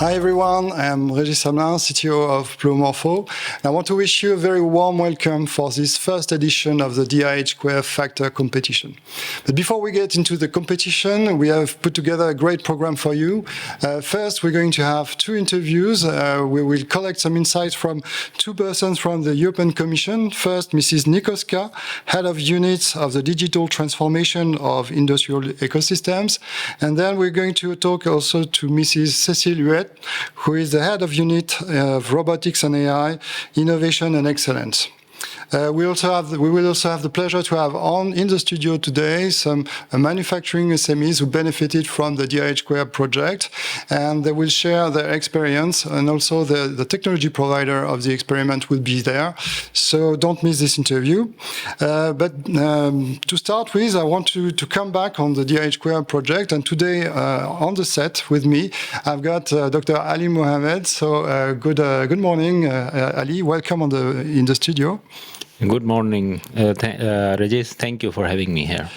Hi everyone, I'm Régis Hamelin, CTO of BluMorpho. I want to wish you a very warm welcome for this first edition of the DIH² Factor competition. But before we get into the competition, we have put together a great program for you. First, we're going to have two interviews. We will collect some insights from two persons from the European Commission. First, Mrs. Nikoska, Head of Units of the Digital Transformation of Industrial Ecosystems. And then we're going to talk also to Mrs. Cécile Huet, who is the Head of Unit of Robotics and AI, Innovation and Excellence. We will also have the pleasure to have in the studio today some manufacturing SMEs who benefited from the DIH² project, and they will share their experience, and also the technology provider of the experiment will be there. So don't miss this interview. To start with, I want to come back on the DIH² project, and today on the set with me, I've got Dr. Ali Mohamed. So good morning, Ali. Welcome in the studio. Good morning, Regis. Thank you for having me here.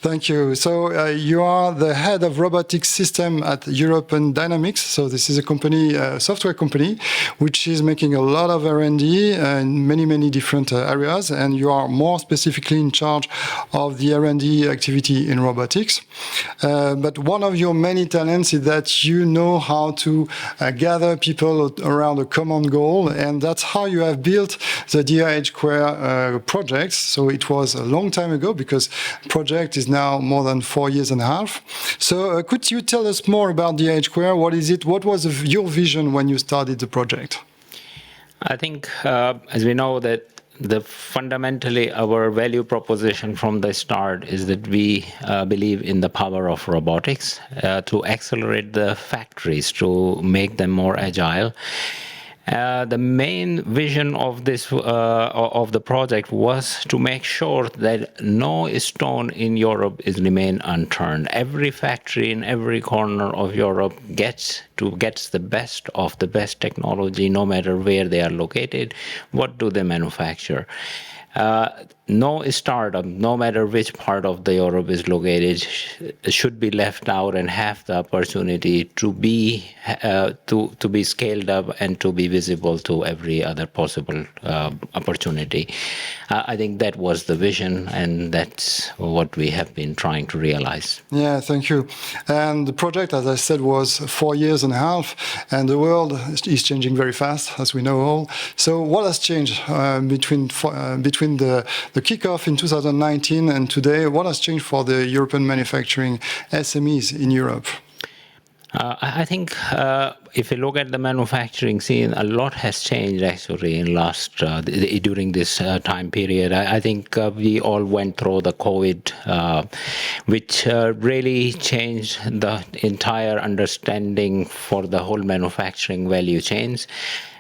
Thank you. So you are the head of robotics system at European Dynamics. So this is a company, software company, which is making a lot of R&D in many different areas. And you are more specifically in charge of the R&D activity in robotics. But one of your many talents is that you know how to gather people around a common goal. And that's how you have built the DIH² projects. So it was a long time ago, because the project is now more than 4.5 years. So could you tell us more about DIH²? What is it? What was your vision when you started the project? I think, as we know, that fundamentally our value proposition from the start is that we believe in the power of robotics to accelerate the factories, to make them more agile. The main vision of the project was to make sure that no stone in Europe is remain unturned. Every factory in every corner of Europe gets the best of the best technology, no matter where they are located. What do they manufacture? No startup, no matter which part of the Europe is located, should be left out and have the opportunity to be scaled up and to be visible to every other possible opportunity. I think that was the vision, and that's what we have been trying to realize. Yeah, thank you. And the project, as I said, was 4.5 years, and the world is changing very fast, as we know all. So what has changed between the kickoff in 2019 and today? What has changed for the European manufacturing SMEs in Europe? I think if you look at the manufacturing scene, a lot has changed actually in during this time period. I think we all went through the COVID, which really changed the entire understanding for the whole manufacturing value chains.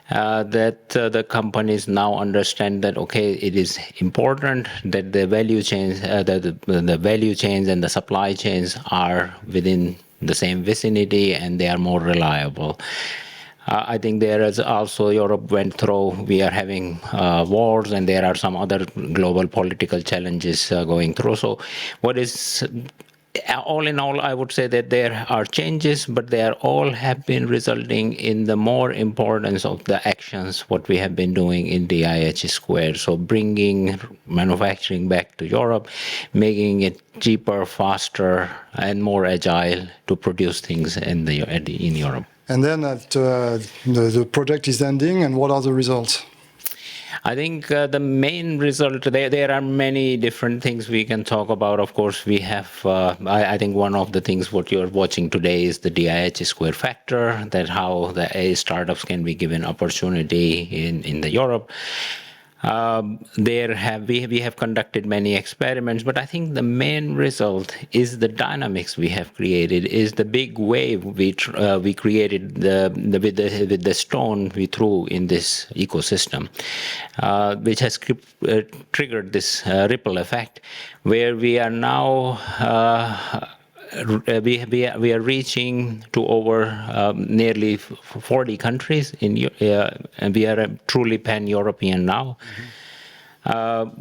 That the companies now understand that, okay, it is important that the value chains, the value chains and the supply chains are within the same vicinity, and they are more reliable. I think there is also, Europe went through, we are having wars, and there are some other global political challenges going through. So what is, all in all, I would say that there are changes, but they are all have been resulting in the more importance of the actions, what we have been doing in DIH². So bringing manufacturing back to Europe, making it cheaper, faster, and more agile to produce things in Europe. And then the project is ending, and what are the results? I think the main result, there are many different things we can talk about. Of course, we have, I think one of the things what you're watching today is the DIH² Factor, that how the startups can be given opportunity in the Europe. We have conducted many experiments, but I think the main result is the dynamics we have created, is the big wave we created with the stone we threw in this ecosystem, which has triggered this ripple effect, where we are now we are reaching to over nearly 40 countries and we are truly pan-European now.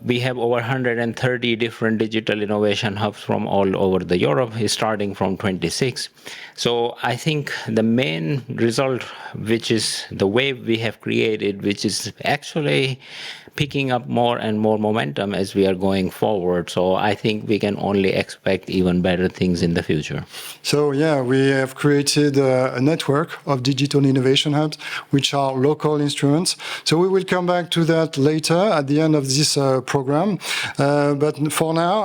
We have over 130 different digital innovation hubs from all over the Europe, starting from 26. So I think the main result, which is the wave we have created, which is actually picking up more and more momentum as we are going forward. So I think we can only expect even better things in the future. So yeah, we have created a network of digital innovation hubs, which are local instruments. So we will come back to that later at the end of this program. But for now,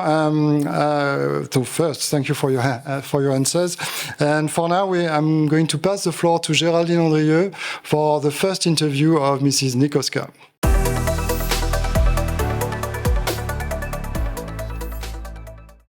so first, thank you for your answers. And for now, I'm going to pass the floor to Géraldine Andrieux for the first interview of Mrs. Nikoska.